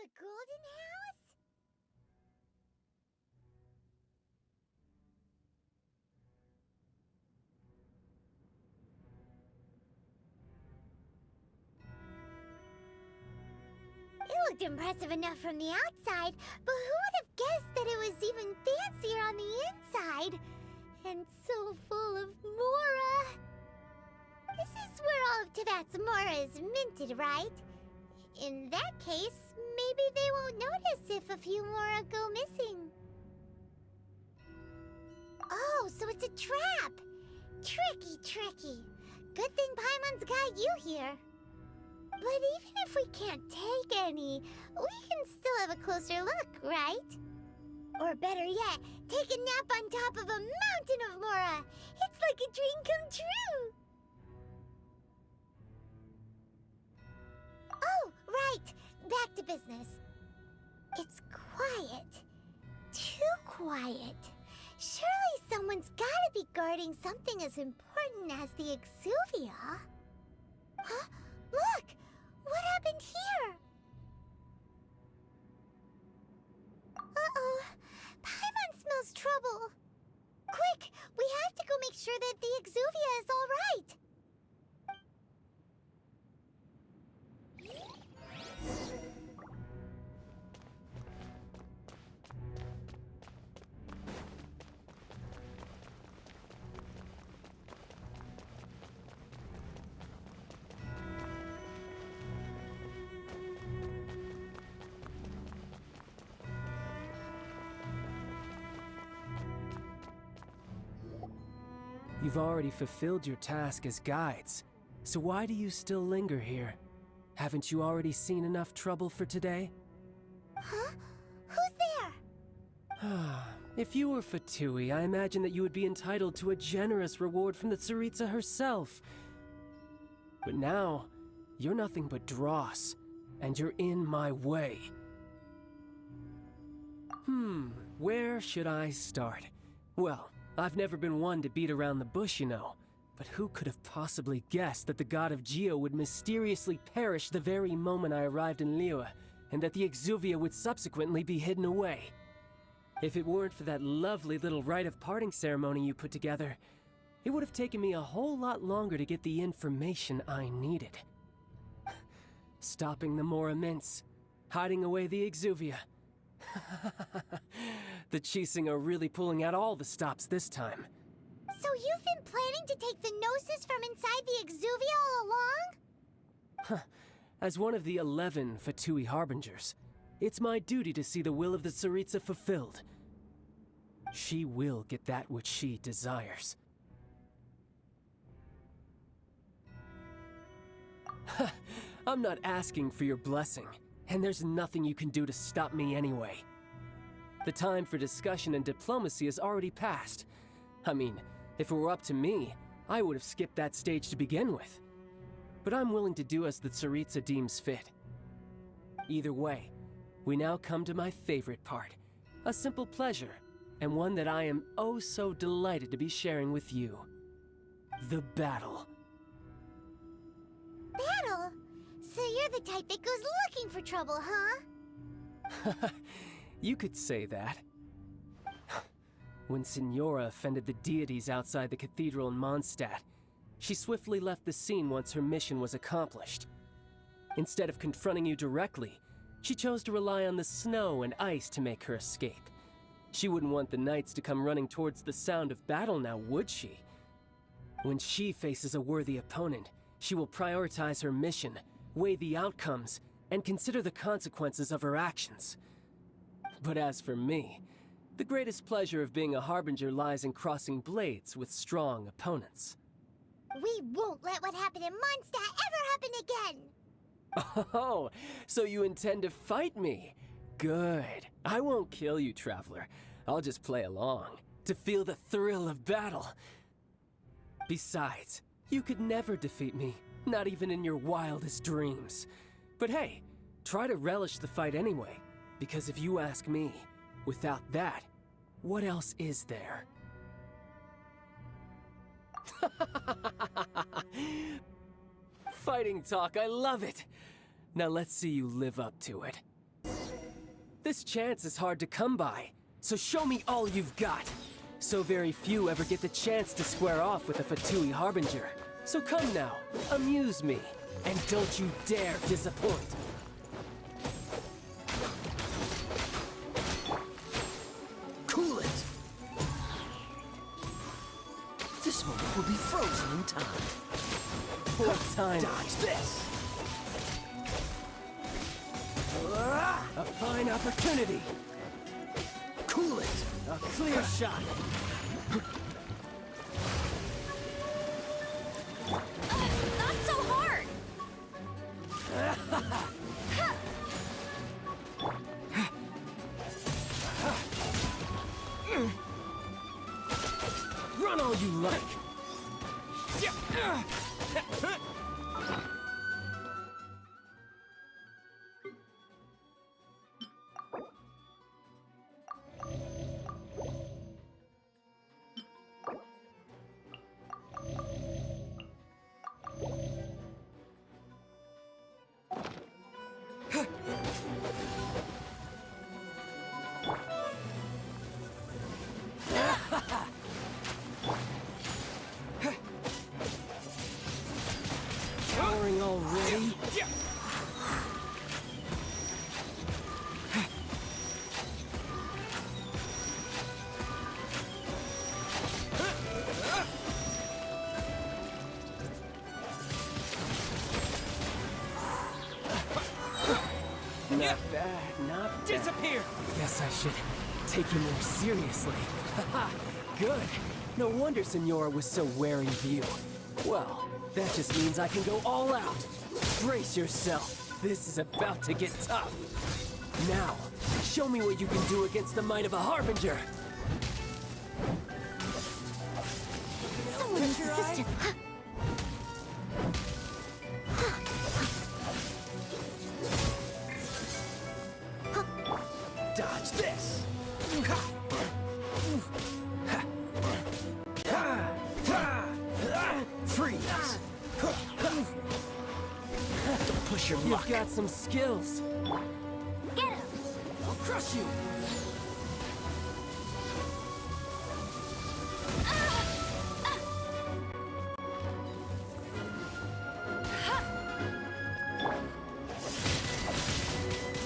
the golden house? It looked impressive enough from the outside, but who would have guessed that it was even fancier on the inside? And so full of mora. This is where all of Teyvat's mora is minted, right? In that case, maybe they won't notice if a few mora go missing. Oh, so it's a trap! Tricky, tricky. Good thing Paimon's got you here. But even if we can't take any, we can still have a closer look, right? Or better yet, take a nap on top of a mountain of mora. It's like a dream come true. Oh, right. Back to business. It's quiet. Too quiet. Surely someone's gotta be guarding something as important as the Exuvia. Huh? Look! What happened here? Uh-oh. Paimon smells trouble. Quick! We have to go make sure that the Exuvia is all right. You've already fulfilled your task as guides, so why do you still linger here? Haven't you already seen enough trouble for today? Huh? Who's there? If you were Fatui, I imagine that you would be entitled to a generous reward from the Tsaritsa herself. But now, you're nothing but dross, and you're in my way. Where should I start? Well, I've never been one to beat around the bush, you know. But who could have possibly guessed that the god of Geo would mysteriously perish the very moment I arrived in Liyue, and that the Exuvia would subsequently be hidden away? If it weren't for that lovely little rite of parting ceremony you put together, it would have taken me a whole lot longer to get the information I needed. Stopping the Mora Mints, hiding away the Exuvia. The Chising are really pulling out all the stops this time. So you've been planning to take the Gnosis from inside the Exuvia all along? As one of the 11 Fatui Harbingers, it's my duty to see the will of the Tsaritsa fulfilled. She will get that which she desires. I'm not asking for your blessing, and there's nothing you can do to stop me anyway. The time for discussion and diplomacy has already passed. I mean, if it were up to me, I would have skipped that stage to begin with. But I'm willing to do as the Tsaritsa deems fit. Either way, we now come to my favorite part. A simple pleasure, and one that I am oh so delighted to be sharing with you. The battle. Battle? So you're the type that goes looking for trouble, huh? You could say that. When Signora offended the deities outside the cathedral in Mondstadt, she swiftly left the scene once her mission was accomplished. Instead of confronting you directly, she chose to rely on the snow and ice to make her escape. She wouldn't want the knights to come running towards the sound of battle now, would she? When she faces a worthy opponent, she will prioritize her mission, weigh the outcomes, and consider the consequences of her actions. But as for me, the greatest pleasure of being a Harbinger lies in crossing blades with strong opponents. We won't let what happened in Mondstadt ever happen again! Oh, so you intend to fight me? Good. I won't kill you, Traveler. I'll just play along, to feel the thrill of battle. Besides, you could never defeat me, not even in your wildest dreams. But hey, try to relish the fight anyway, because if you ask me, without that, what else is there? Fighting talk, I love it! Now let's see you live up to it. This chance is hard to come by, so show me all you've got. So very few ever get the chance to square off with a Fatui Harbinger. So come now, amuse me, and don't you dare disappoint. Cool it! This moment will be frozen in time. Poor time. Dodge this! A fine opportunity. Cool it! A clear shot. Not so hard! Run all you like. Cowering already? Not bad, not bad. Disappear! Guess I should take you more seriously. Haha, good. No wonder Senora was so wary of you. Well, that just means I can go all out. Brace yourself. This is about to get tough. Now, show me what you can do against the might of a Harbinger. Someone needs assistance. Dodge this! Freeze! Don't push your luck! You've got some skills. Get him! I'll crush you!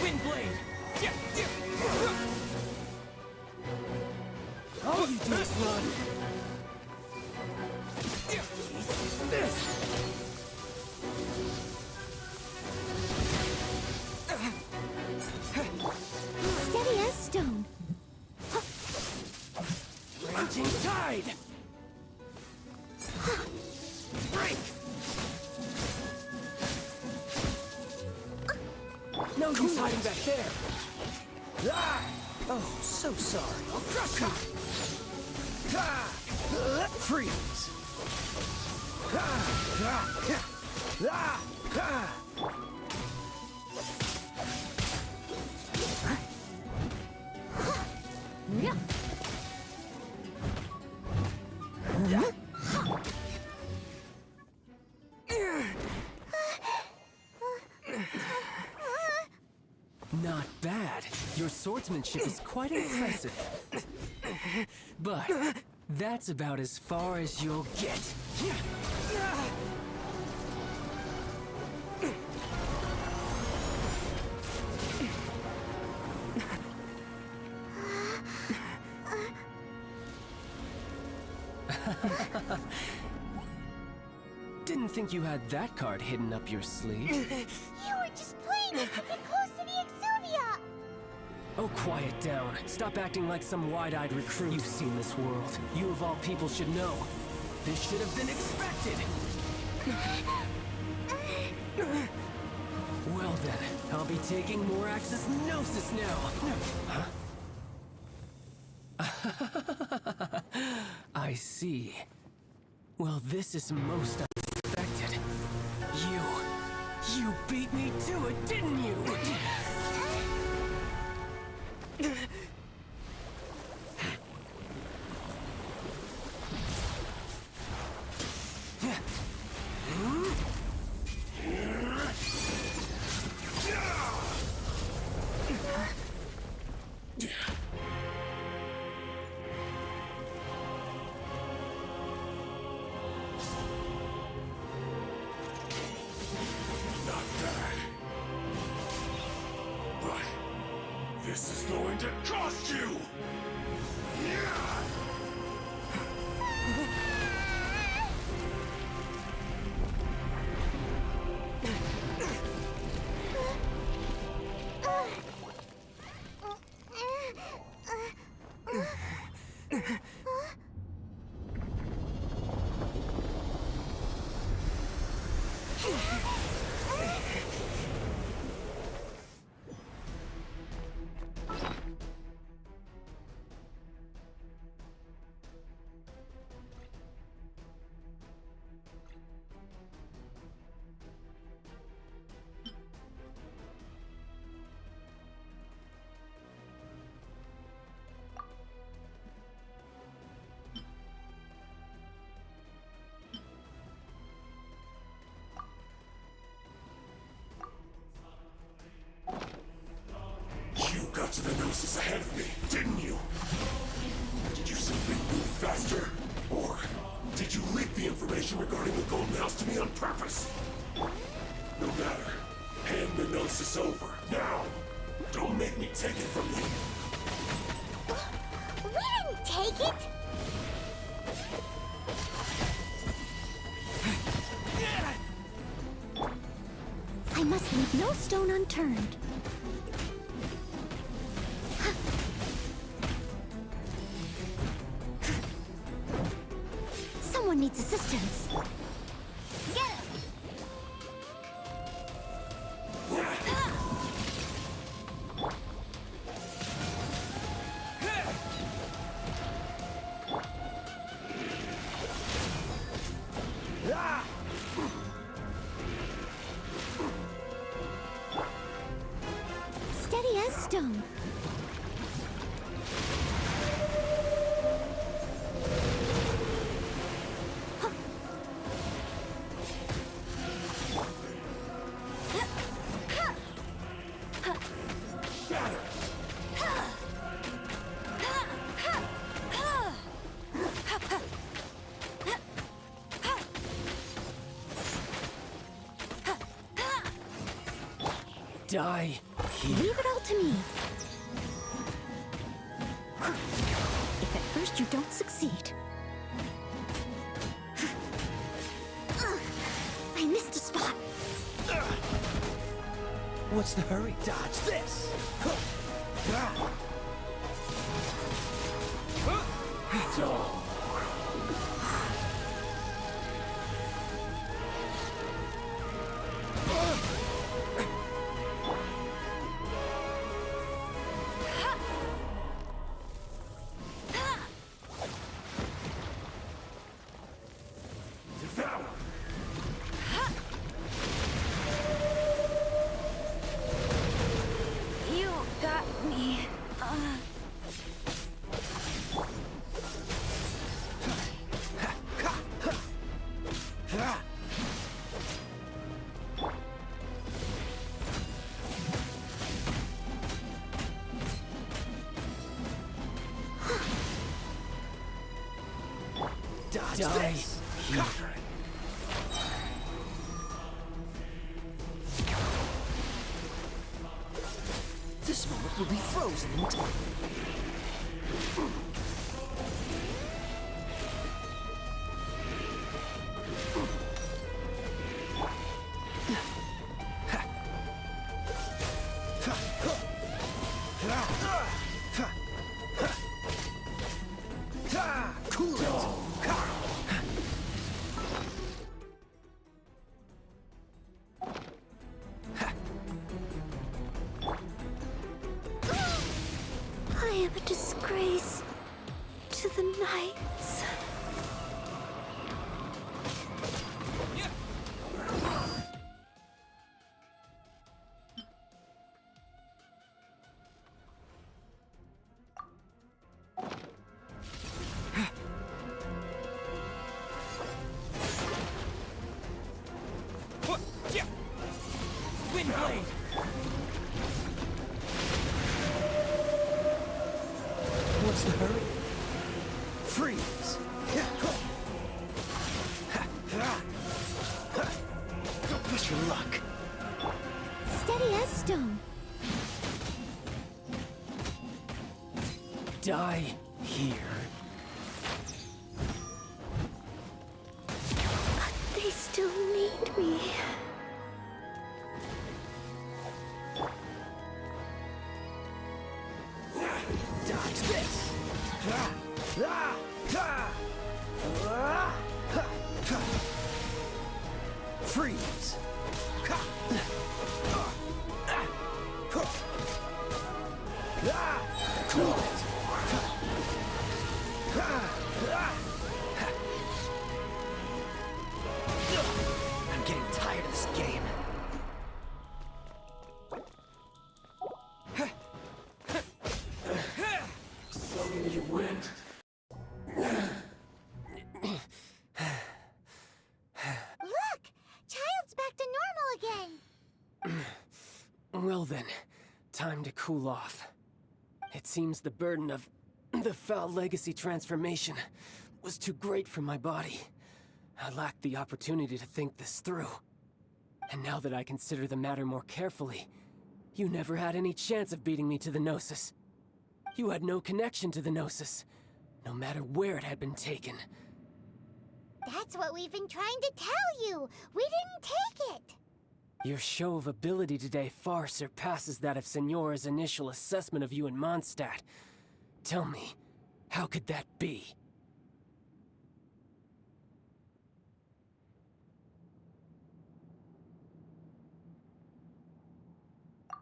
Windblade! All you do is run. Steady as stone. Raging tide. Break! No use hiding back there. Ah! Oh, so sorry. I'll crush you! Freeze! Not bad. Your swordsmanship is quite impressive. But that's about as far as you'll get. Didn't think you had that card hidden up your sleeve. You were just playing us to get close to the Exuvia! Oh, quiet down. Stop acting like some wide-eyed recruit. You've seen this world. You of all people should know. This should have been expected. Well then, I'll be taking more Axis Gnosis now. Huh? I see. Well, this is most unexpected. You beat me to it, didn't you? This is going to cost you! You got to the Gnosis ahead of me, didn't you? Did you simply move faster? Or did you leak the information regarding the Golden House to me on purpose? No matter. Hand the Gnosis over, now! Don't make me take it from you! We didn't take it! I must leave no stone unturned. Someone needs assistance. Get him! Steady as stone. Die here. Leave it all to me. If at first you don't succeed. I missed a spot. What's the hurry? Dodge this! You got me. Dodge Die this! here. This moment will be frozen in time. Cool it! I am a disgrace to the knights. Windblade! What's the hurry? Freeze! Don't push your luck. Steady as stone. Freeze! Cool it! I'm getting tired of this game. So you went. Look! Child's back to normal again! Well then, time to cool off. It seems the burden of the foul legacy transformation was too great for my body. I lacked the opportunity to think this through. And now that I consider the matter more carefully, you never had any chance of beating me to the Gnosis. You had no connection to the Gnosis, no matter where it had been taken. That's what we've been trying to tell you! We didn't take it! Your show of ability today far surpasses that of Signora's initial assessment of you in Mondstadt. Tell me, how could that be?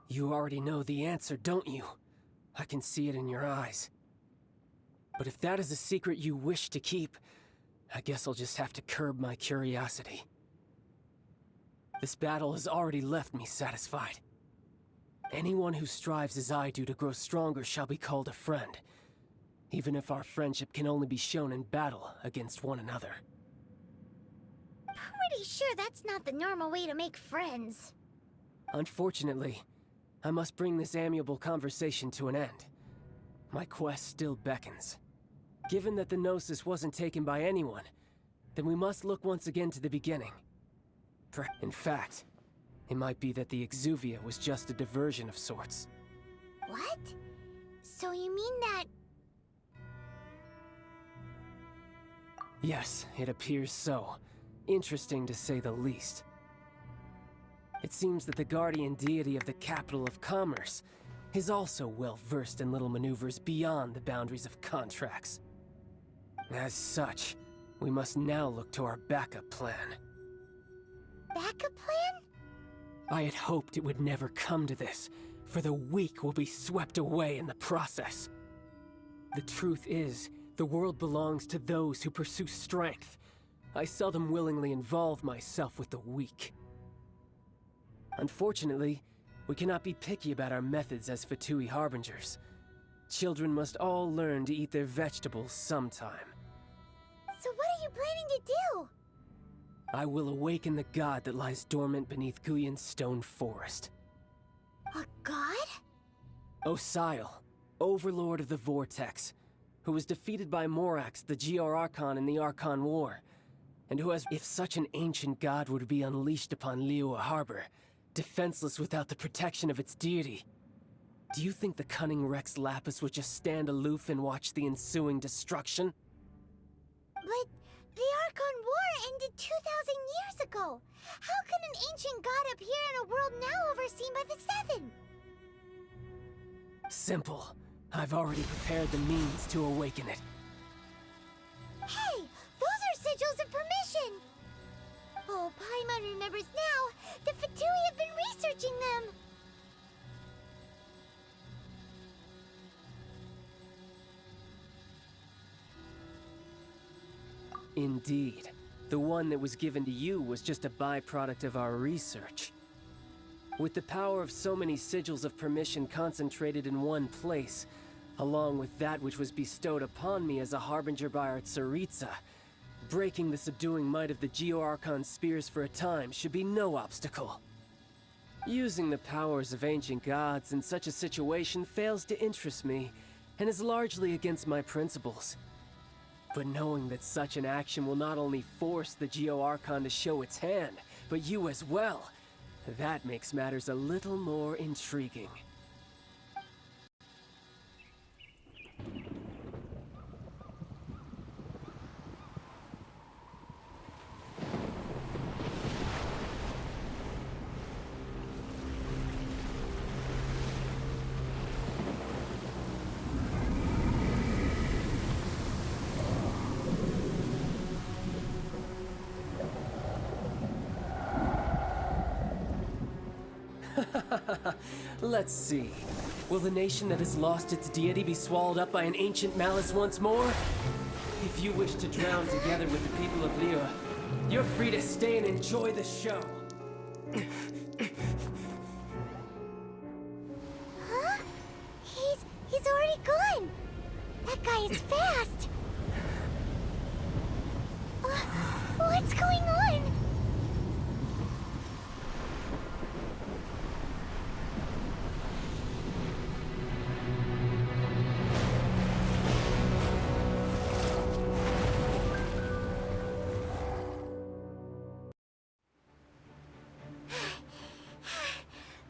You already know the answer, don't you? I can see it in your eyes. But if that is a secret you wish to keep, I guess I'll just have to curb my curiosity. This battle has already left me satisfied. Anyone who strives as I do to grow stronger shall be called a friend, even if our friendship can only be shown in battle against one another. Pretty sure that's not the normal way to make friends. Unfortunately, I must bring this amiable conversation to an end. My quest still beckons. Given that the Gnosis wasn't taken by anyone, then we must look once again to the beginning. In fact, it might be that the Exuvia was just a diversion of sorts. What? So you mean that... Yes, it appears so. Interesting to say the least. It seems that the guardian deity of the capital of commerce is also well versed in little maneuvers beyond the boundaries of contracts. As such, we must now look to our backup plan. backup plan? I had hoped it would never come to this, for the weak will be swept away in the process. The truth is, the world belongs to those who pursue strength. I seldom willingly involve myself with the weak. Unfortunately, we cannot be picky about our methods as Fatui Harbingers. Children must all learn to eat their vegetables sometime. So what are you planning to do? I will awaken the god that lies dormant beneath Guyon's stone forest. A god? Osial, overlord of the Vortex, who was defeated by Morax, the GR Archon in the Archon War, and who has, if such an ancient god were to be unleashed upon Liyue Harbor, defenseless without the protection of its deity. Do you think the cunning Rex Lapis would just stand aloof and watch the ensuing destruction? But the Archon War ended 2,000 years ago. How can an ancient god appear in a world now overseen by the Seven? Simple. I've already prepared the means to awaken it. Hey, those are sigils of permission! Oh, Paimon remembers now. The Fatui have been researching them. Indeed. The one that was given to you was just a byproduct of our research. With the power of so many sigils of permission concentrated in one place, along with that which was bestowed upon me as a harbinger by our Tsaritsa, breaking the subduing might of the Geo-Archon spears for a time should be no obstacle. Using the powers of ancient gods in such a situation fails to interest me, and is largely against my principles. But knowing that such an action will not only force the Geo-Archon to show its hand, but you as well, that makes matters a little more intriguing. Let's see. Will the nation that has lost its deity be swallowed up by an ancient malice once more? If you wish to drown together with the people of Liyue, you're free to stay and enjoy the show. Huh? He's already gone. That guy is fast. What's going on?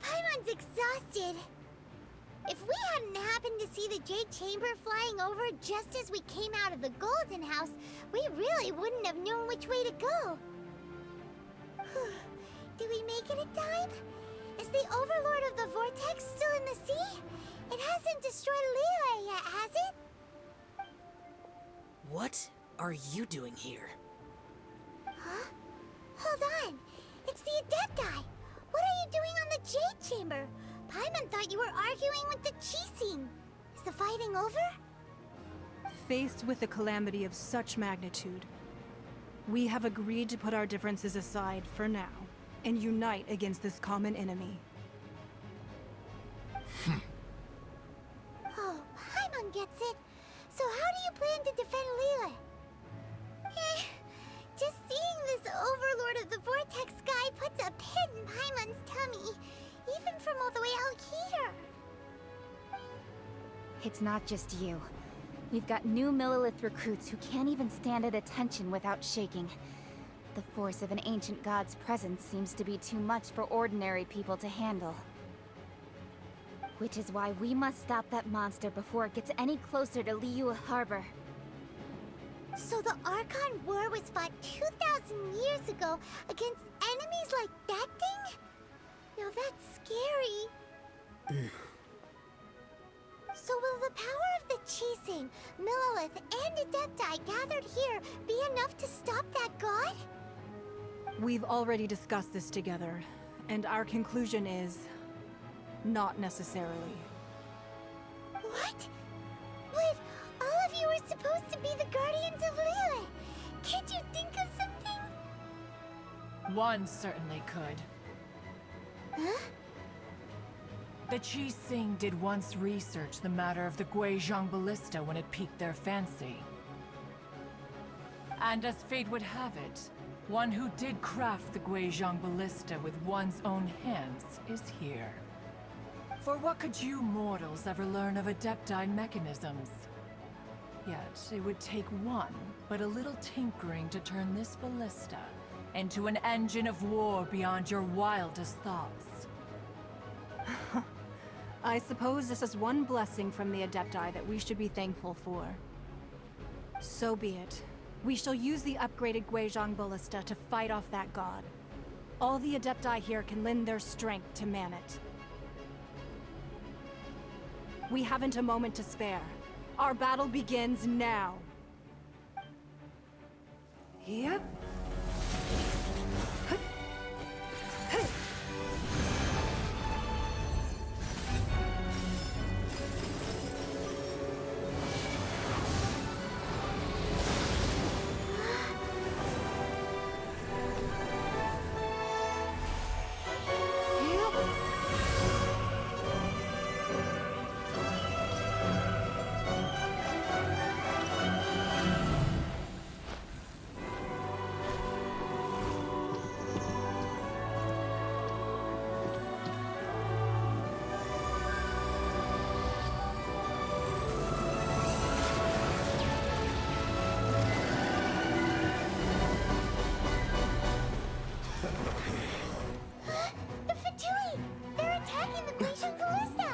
Paimon's exhausted. If we hadn't happened to see the Jade Chamber flying over just as we came out of the Golden House, we really wouldn't have known which way to go. Did we make it in time? Is the Overlord of the Vortex still in the sea? It hasn't destroyed Liyue yet, has it? What are you doing here? Huh? Hold on. It's the Adepti. What are you doing on the Jade Chamber? Paimon thought you were arguing with the Qixing. Is the fighting over? Faced with a calamity of such magnitude, we have agreed to put our differences aside for now and unite against this common enemy. Oh, Paimon gets it. So how do you plan to defend Liyue? Just seeing this Overlord of the Vortex guy puts a pit in Paimon's tummy, even from all the way out here. It's not just you. We've got new Millilith recruits who can't even stand at attention without shaking. The force of an ancient god's presence seems to be too much for ordinary people to handle. Which is why we must stop that monster before it gets any closer to Liyue Harbor. So the Archon War was fought 2,000 years ago against enemies like that thing? Now that's scary. So will the power of the Qixing, Millilith, and Adepti gathered here be enough to stop that god? We've already discussed this together, and our conclusion is... not necessarily. What? But all of you were supposed to be the guardians of Liyue. Can't you think of something? One certainly could. Huh? The Qixing did once research the matter of the Guizhong Ballista when it piqued their fancy. And as fate would have it, one who did craft the Guizhong Ballista with one's own hands is here. For what could you mortals ever learn of Adepti mechanisms? Yet, it would take one, but a little tinkering to turn this ballista into an engine of war beyond your wildest thoughts. I suppose this is one blessing from the Adepti that we should be thankful for. So be it. We shall use the upgraded Guizhong Ballista to fight off that god. All the Adepti here can lend their strength to man it. We haven't a moment to spare. Our battle begins now. Yep. The Fatui! They're attacking the Guizhong Ballista!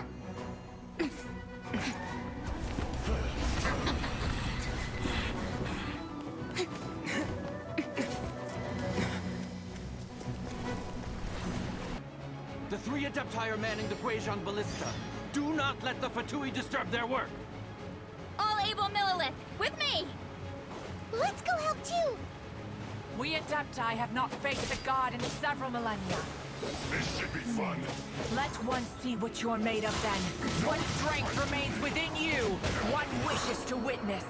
The three Adepti are manning the Guizhong Ballista. Do not let the Fatui disturb their work! All able Millilith, with me! Let's go help too! We Adepti have not faced the god in several millennia. This should be fun. Let one see what you're made of then. What strength remains within you? One wishes to witness.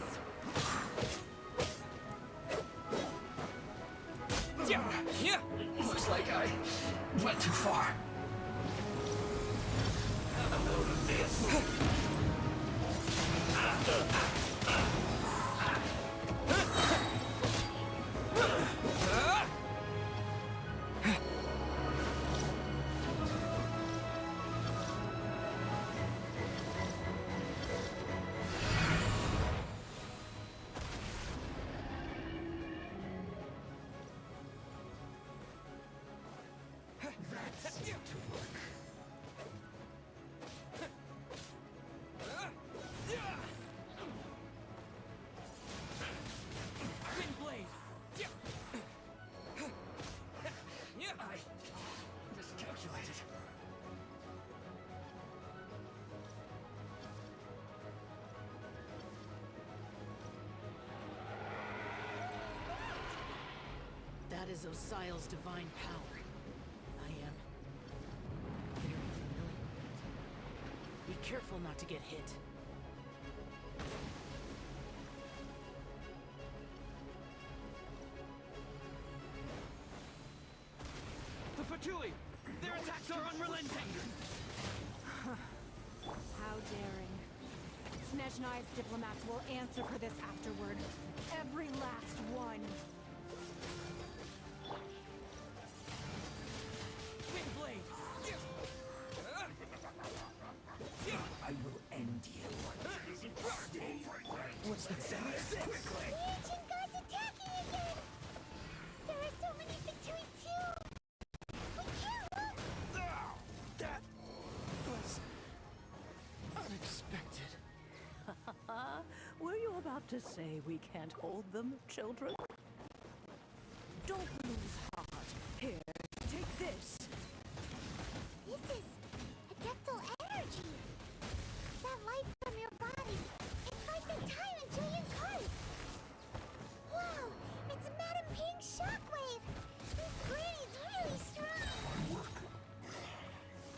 Looks like I went too far. I miscalculated. That is Osial's divine power. I am very familiar with it. Be careful not to get hit. The Fatui! Their attacks are unrelenting! How daring. Snezhnai's diplomats will answer for this afterward. Every last one. Windblade! I will end you. What's the sense? The ancient gods attacking again! There are so many Fatui too! We can't look! That was unexpected. Were you about to say we can't hold them, children? Don't lose heart. Here, take this. This is adeptal energy! That light from your body, it's like the time in Julian Cards! Wow, it's Madame Ping's shockwave! This granny's really strong!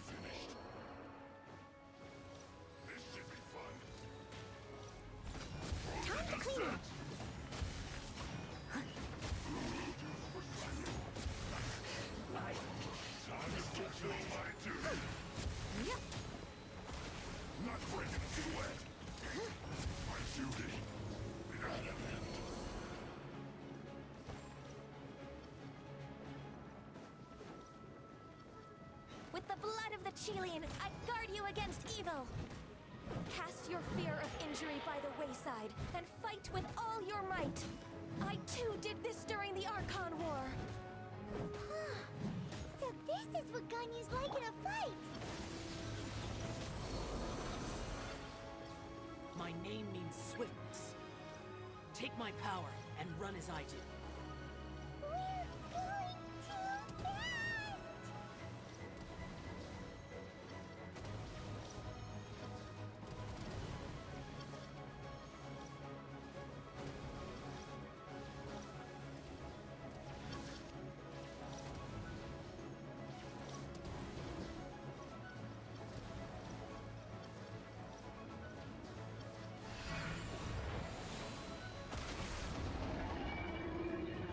Finished. This should be fun. Time to clean up! Time to fulfill my duty. Yep. Not breaking a sweat. My duty. With the blood of the Chilean, I guard you against evil. Cast your fear of injury by the wayside, and fight with all your might. I too did this during the Archon War. So this is what Ganyu's like in a fight! My name means swiftness. Take my power and run as I do. We're going too fast!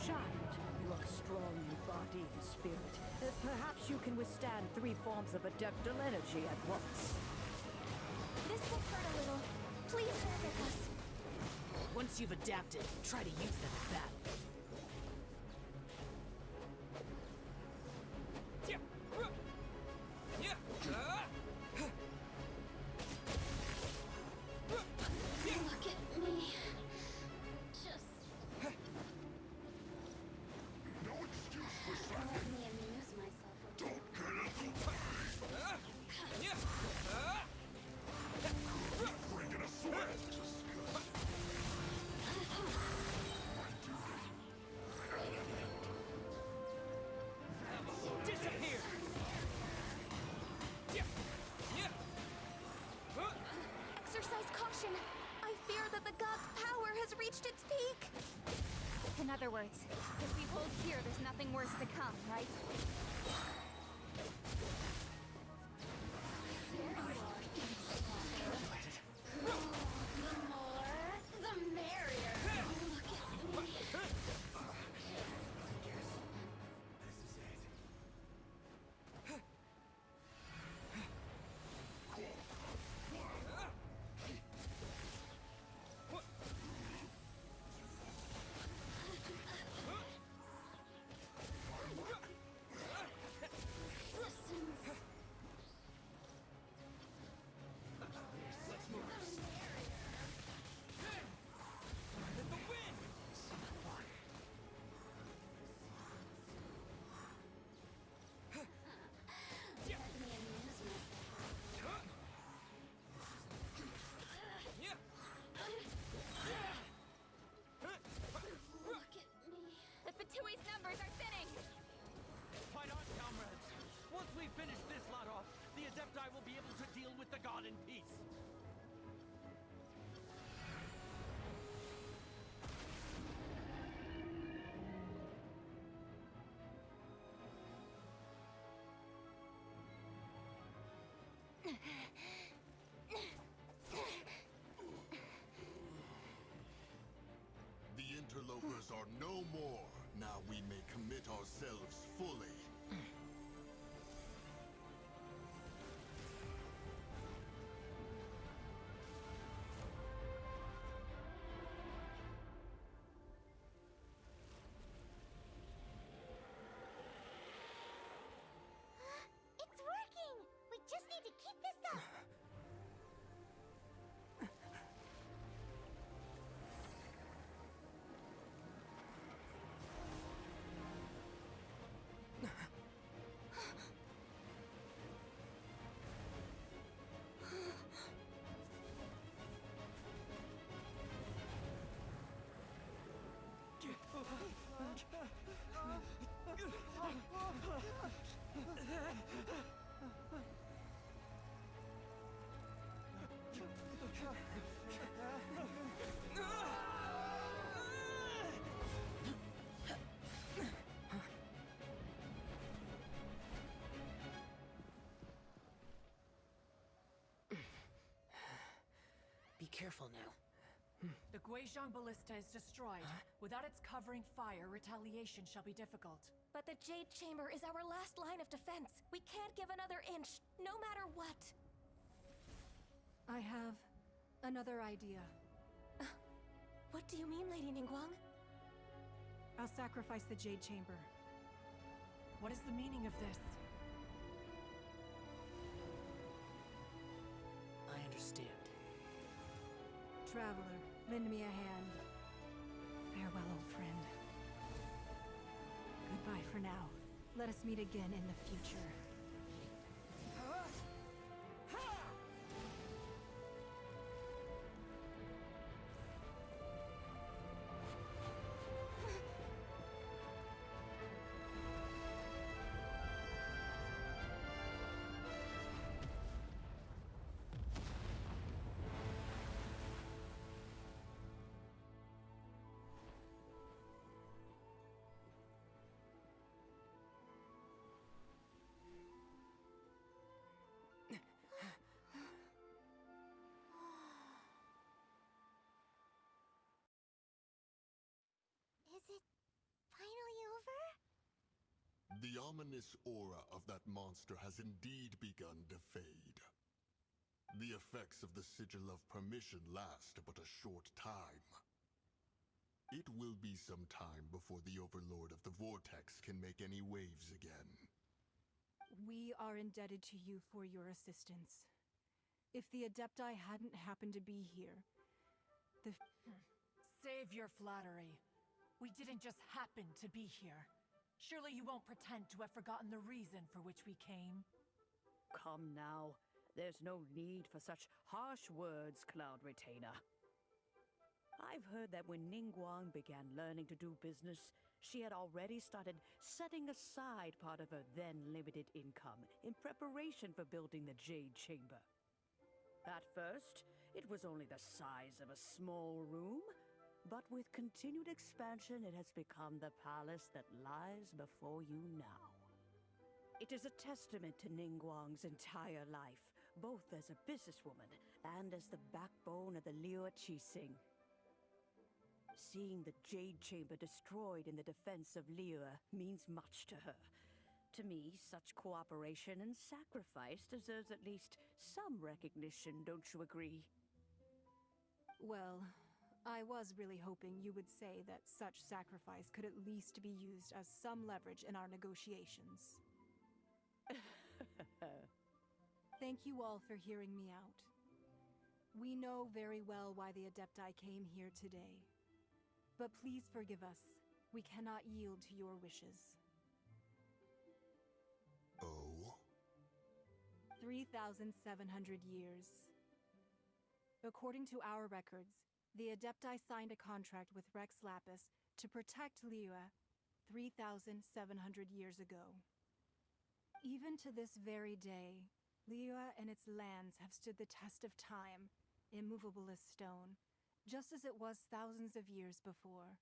Child, you are strong in body and spirit. Perhaps you can withstand 3 forms of adeptal energy at once. This will hurt a little. Please bear with us. Once you've adapted, try to use them in battle. Look at me. Just No excuse for slacking. let me amuse myself. Don't get in the way. Breaking a sweat. My duty. Disappear! Exercise caution. I fear that the god's power has reached its peak. In other words, if we hold here, there's nothing worse to come, right? The Fatui's numbers are thinning! Fight on, comrades! Once we finish this lot off, the Adepti will be able to deal with the god in peace. The interlopers are no more. Now we may commit ourselves fully. It's working! We just need to keep this up! Be careful now. The Guizhong Ballista is destroyed. Without its covering fire, retaliation shall be difficult. But the Jade Chamber is our last line of defense. We can't give another inch, no matter what. I have another idea. What do you mean, Lady Ningguang? I'll sacrifice the Jade Chamber. What is the meaning of this? I understand. Traveler, lend me a hand. Farewell, old friend. Goodbye for now. Let us meet again in the future. Is it finally over? The ominous aura of that monster has indeed begun to fade. The effects of the Sigil of Permission last but a short time. It will be some time before the Overlord of the Vortex can make any waves again. We are indebted to you for your assistance. If the Adepti hadn't happened to be here, Save your flattery. We didn't just happen to be here. Surely you won't pretend to have forgotten the reason for which we came. Come now. There's no need for such harsh words, Cloud Retainer. I've heard that when Ningguang began learning to do business, she had already started setting aside part of her then limited income in preparation for building the Jade Chamber. At first, it was only the size of a small room, but with continued expansion, it has become the palace that lies before you now. It is a testament to Ningguang's entire life, both as a businesswoman and as the backbone of the Liu Qixing. Seeing the Jade Chamber destroyed in the defense of Liu means much to her. To me, such cooperation and sacrifice deserves at least some recognition, don't you agree? Well, I was really hoping you would say that such sacrifice could at least be used as some leverage in our negotiations. Thank you all for hearing me out. We know very well why the Adepti came here today. But please forgive us. We cannot yield to your wishes. Oh? 3,700 years. According to our records, the Adepti signed a contract with Rex Lapis to protect Liyue 3,700 years ago. Even to this very day, Liyue and its lands have stood the test of time, immovable as stone, just as it was thousands of years before.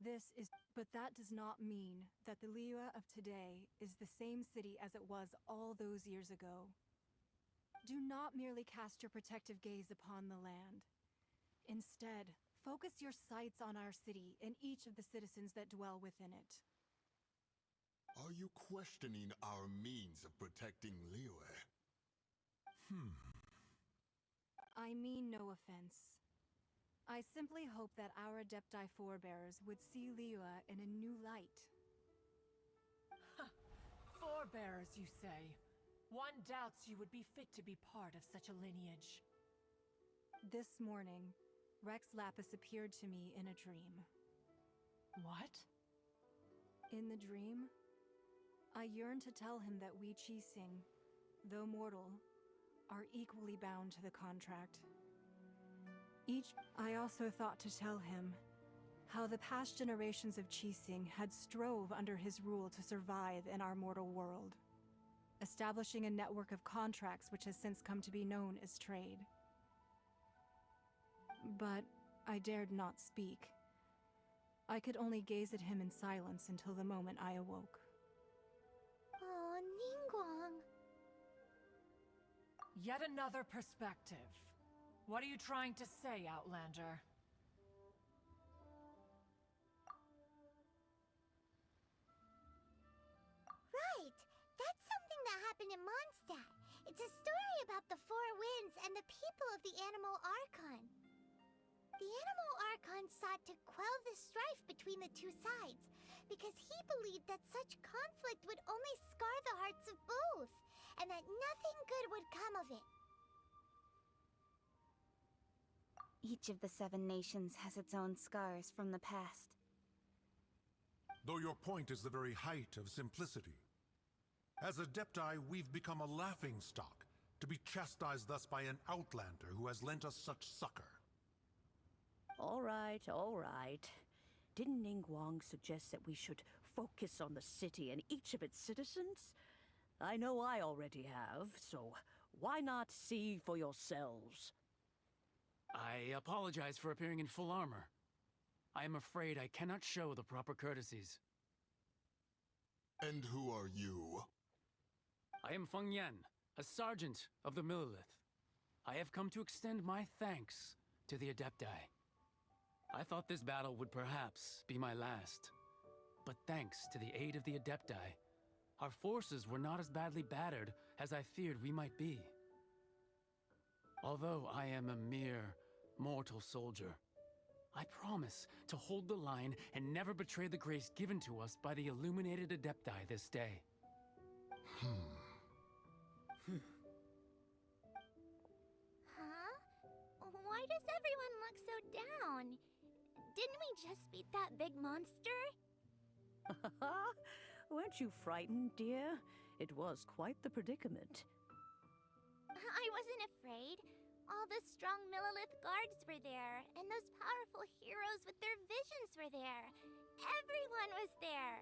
But that does not mean that the Liyue of today is the same city as it was all those years ago. Do not merely cast your protective gaze upon the land. Instead, focus your sights on our city and each of the citizens that dwell within it. Are you questioning our means of protecting Liyue? I mean no offense. I simply hope that our Adepti forebears would see Liyue in a new light. Forebearers, you say? One doubts you would be fit to be part of such a lineage. This morning, Rex Lapis appeared to me in a dream. What? In the dream, I yearned to tell him that we Qixing, though mortal, are equally bound to the contract. I also thought to tell him how the past generations of Qixing had strove under his rule to survive in our mortal world, establishing a network of contracts which has since come to be known as trade. But I dared not speak. I could only gaze at him in silence until the moment I awoke. Oh, Ningguang. Yet another perspective. What are you trying to say, Outlander? Right! That's something that happened in Mondstadt. It's a story about the Four Winds and the people of the Animal Archon. The Animal Archon sought to quell the strife between the two sides, because he believed that such conflict would only scar the hearts of both, and that nothing good would come of it. Each of the 7 nations has its own scars from the past. Though your point is the very height of simplicity. As Adepti, we've become a laughingstock, to be chastised thus by an outlander who has lent us such succor. All right, all right. Didn't Ningguang suggest that we should focus on the city and each of its citizens? I know I already have, so why not see for yourselves? I apologize for appearing in full armor. I am afraid I cannot show the proper courtesies. And who are you? I am Feng Yan, a sergeant of the Millelith. I have come to extend my thanks to the Adepti. I thought this battle would perhaps be my last. But thanks to the aid of the Adepti, our forces were not as badly battered as I feared we might be. Although I am a mere mortal soldier, I promise to hold the line and never betray the grace given to us by the illuminated Adepti this day. Huh? Why does everyone look so down? Didn't we just beat that big monster? Weren't you frightened, dear? It was quite the predicament. I wasn't afraid. All the strong Millelith guards were there, and those powerful heroes with their visions were there. Everyone was there.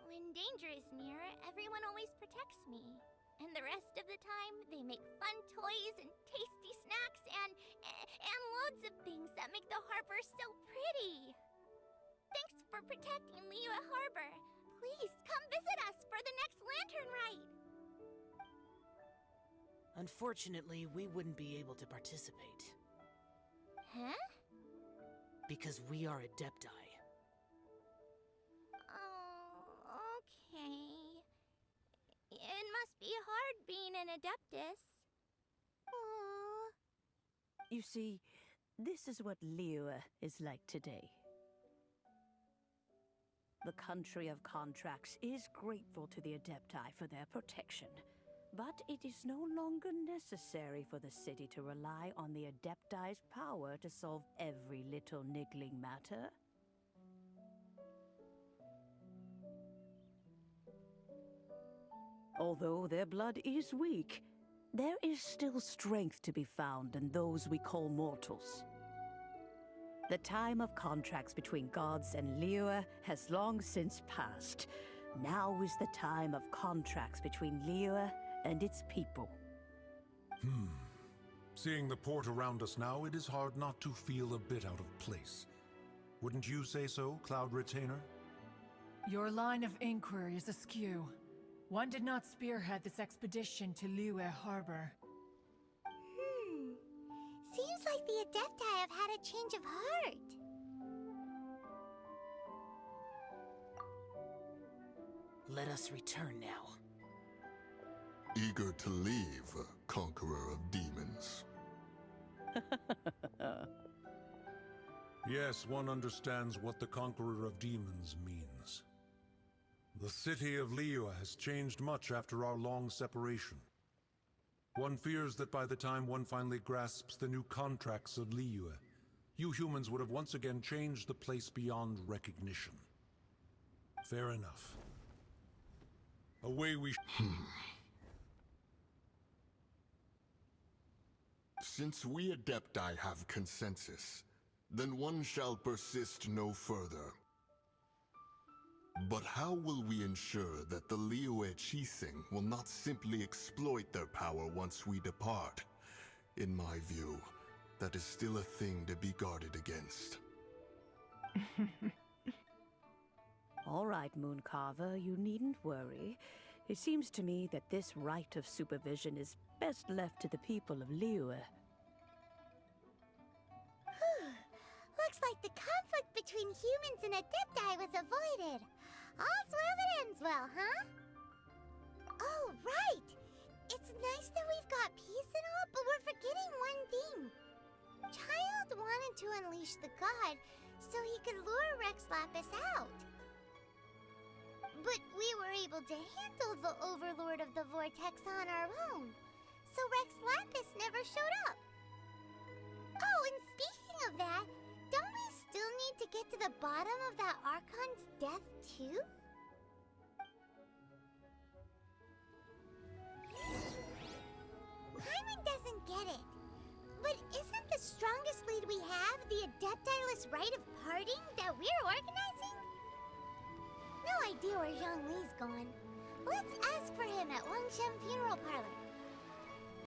When danger is near, everyone always protects me. And the rest of the time, they make fun toys and tasty snacks and loads of things that make the harbor so pretty. Thanks for protecting Liyue Harbor. Please, come visit us for the next lantern rite! Unfortunately, we wouldn't be able to participate. Huh? Because we are Adepti. Oh, okay. It must be hard being an Adeptus. Aww. You see, this is what Liyue is like today. The country of contracts is grateful to the Adepti for their protection, but it is no longer necessary for the city to rely on the Adepti's power to solve every little niggling matter. Although their blood is weak, there is still strength to be found in those we call mortals. The time of contracts between gods and Liyue has long since passed. Now is the time of contracts between Liyue and its people. Seeing the port around us now, it is hard not to feel a bit out of place. Wouldn't you say so, Cloud Retainer? Your line of inquiry is askew. One did not spearhead this expedition to Liyue Harbor. Seems like the Adepti have had a change of heart. Let us return now. Eager to leave, Conqueror of Demons. Yes, one understands what the Conqueror of Demons means. The city of Liyue has changed much after our long separation. One fears that by the time one finally grasps the new contracts of Liyue, you humans would have once again changed the place beyond recognition. Fair enough. Away we Since we Adepti have consensus, then one shall persist no further. But how will we ensure that the Liyue Chising will not simply exploit their power once we depart? In my view, that is still a thing to be guarded against. All right, Mooncarver, you needn't worry. It seems to me that this right of supervision is best left to the people of Liyue. Looks like the conflict between humans and Adepti was avoided. All's well that ends well, huh? Oh, right! It's nice that we've got peace and all, but we're forgetting one thing. Childe wanted to unleash the god so he could lure Rex Lapis out. But we were able to handle the Overlord of the Vortex on our own, so Rex Lapis never showed up. Oh, and speaking of that, don't we still need to get to the bottom of that Archon's death, too? Paimon doesn't get it. But isn't the strongest lead we have the Adepti-less rite of parting that we're organizing? No idea where Zhongli's going. Let's ask for him at Wangshen Funeral Parlor.